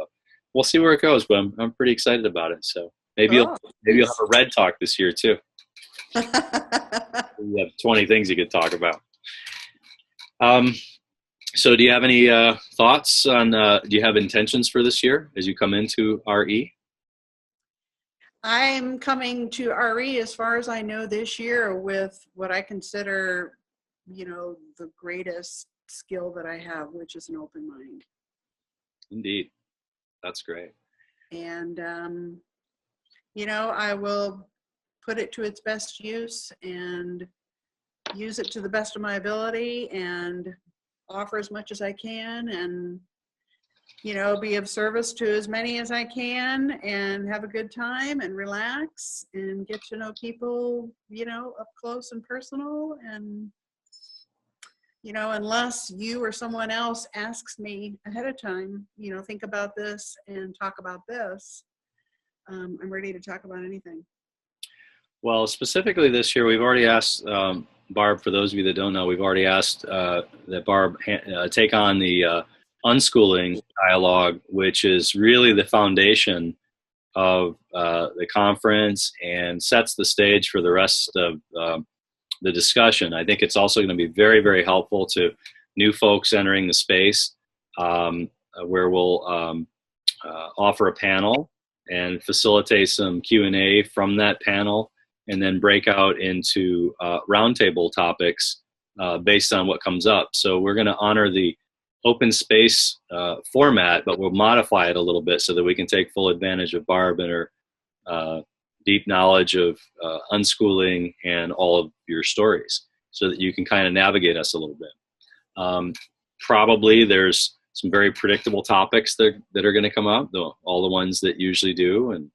we'll see where it goes, but I'm pretty excited about it. So maybe you'll have a Red Talk this year too. You have 20 things you could talk about. So do you have any thoughts on, do you have intentions for this year as you come into RE? I'm coming to RE, as far as I know, this year with what I consider, the greatest skill that I have, which is an open mind. Indeed. That's great. And, I will put it to its best use and use it to the best of my ability and offer as much as I can, and, be of service to as many as I can, and have a good time and relax and get to know people, up close and personal. And, unless you or someone else asks me ahead of time, think about this and talk about this, I'm ready to talk about anything. Well, specifically this year, we've already asked, Barb, for those of you that don't know, we've already asked that Barb take on the unschooling dialogue, which is really the foundation of the conference and sets the stage for the rest of the discussion. I think it's also going to be very, very helpful to new folks entering the space, where we'll offer a panel and facilitate some Q&A from that panel, and then break out into roundtable topics based on what comes up. So we're going to honor the open space format, but we'll modify it a little bit so that we can take full advantage of Barb and her deep knowledge of unschooling and all of your stories, so that you can kind of navigate us a little bit. Probably there's some very predictable topics that are going to come up, all the ones that usually do, and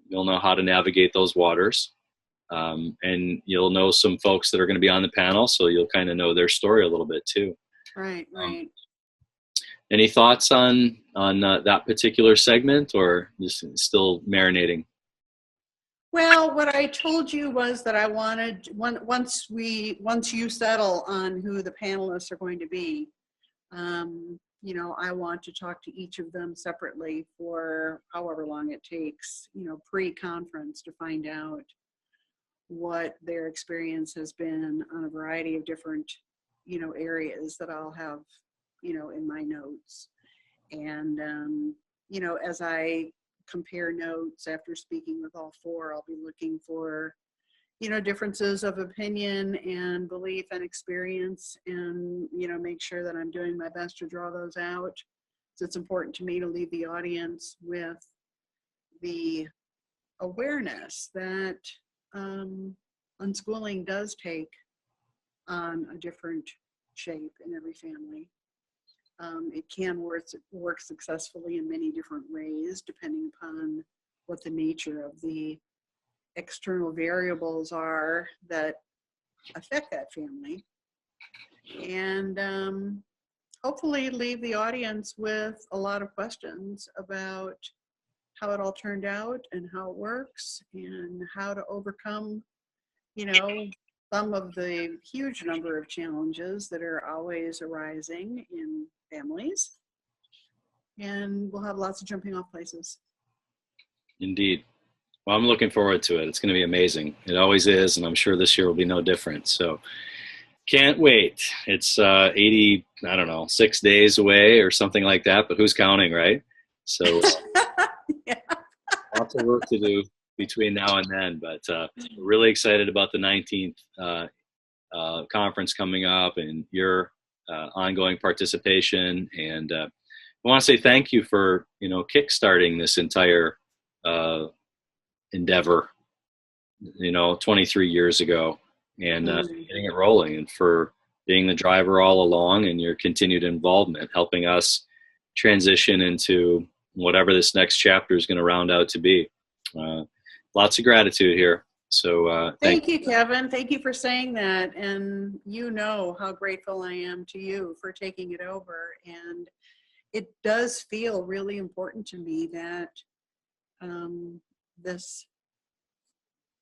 you'll know how to navigate those waters. And you'll know some folks that are going to be on the panel, so you'll kind of know their story a little bit too. Right. Any thoughts on that particular segment, or just still marinating? Well, what I told you was that I wanted, once you settle on who the panelists are going to be, you know, I want to talk to each of them separately for however long it takes, you know, pre-conference, to find out what their experience has been on a variety of different, you know, areas that I'll have, you know, in my notes. And, you know, as I compare notes after speaking with all four, I'll be looking for, you know, differences of opinion and belief and experience, and, you know, make sure that I'm doing my best to draw those out. So it's important to me to leave the audience with the awareness that unschooling does take on a different shape in every family. It can work successfully in many different ways, depending upon what the nature of the external variables are that affect that family. And hopefully leave the audience with a lot of questions about how it all turned out and how it works and how to overcome, you know, some of the huge number of challenges that are always arising in families. And we'll have lots of jumping off places. Indeed. Well, I'm looking forward to it. It's going to be amazing. It always is, and I'm sure this year will be no different. So can't wait. It's 80, I don't know, 6 days away or something like that, but who's counting, right? So Yeah. lots of work to do between now and then, but we're really excited about the 19th conference coming up and your ongoing participation. And I want to say thank you for, you know, kickstarting this entire endeavor, you know, 23 years ago, and getting it rolling, and for being the driver all along, and your continued involvement, helping us transition into whatever this next chapter is going to round out to be. Lots of gratitude here. So thank you, Kevin. Thank you for saying that. And you know how grateful I am to you for taking it over. And it does feel really important to me that this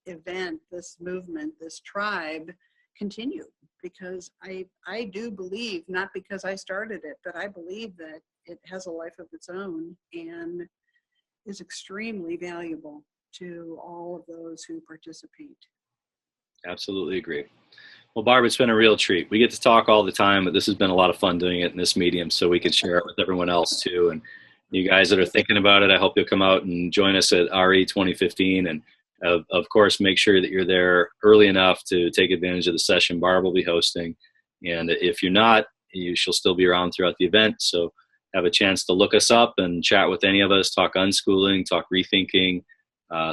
event, this movement, this tribe continue, because I do believe, not because I started it, but I believe that it has a life of its own and is extremely valuable to all of those who participate. Absolutely agree. Well, Barb, it's been a real treat. We get to talk all the time, but this has been a lot of fun doing it in this medium, so we can share it with everyone else too. And you guys that are thinking about it, I hope you'll come out and join us at RE 2015. And of course, make sure that you're there early enough to take advantage of the session Barb will be hosting. And if you're not, she'll still be around throughout the event. So have a chance to look us up and chat with any of us, talk unschooling, talk rethinking.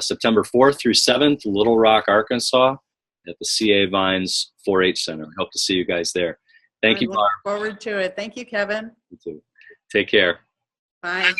September 4th through 7th, Little Rock, Arkansas, at the CA Vines 4-H Center. I hope to see you guys there. Thank you, Barb. I look forward to it. Thank you, Kevin. You too. Take care. Bye.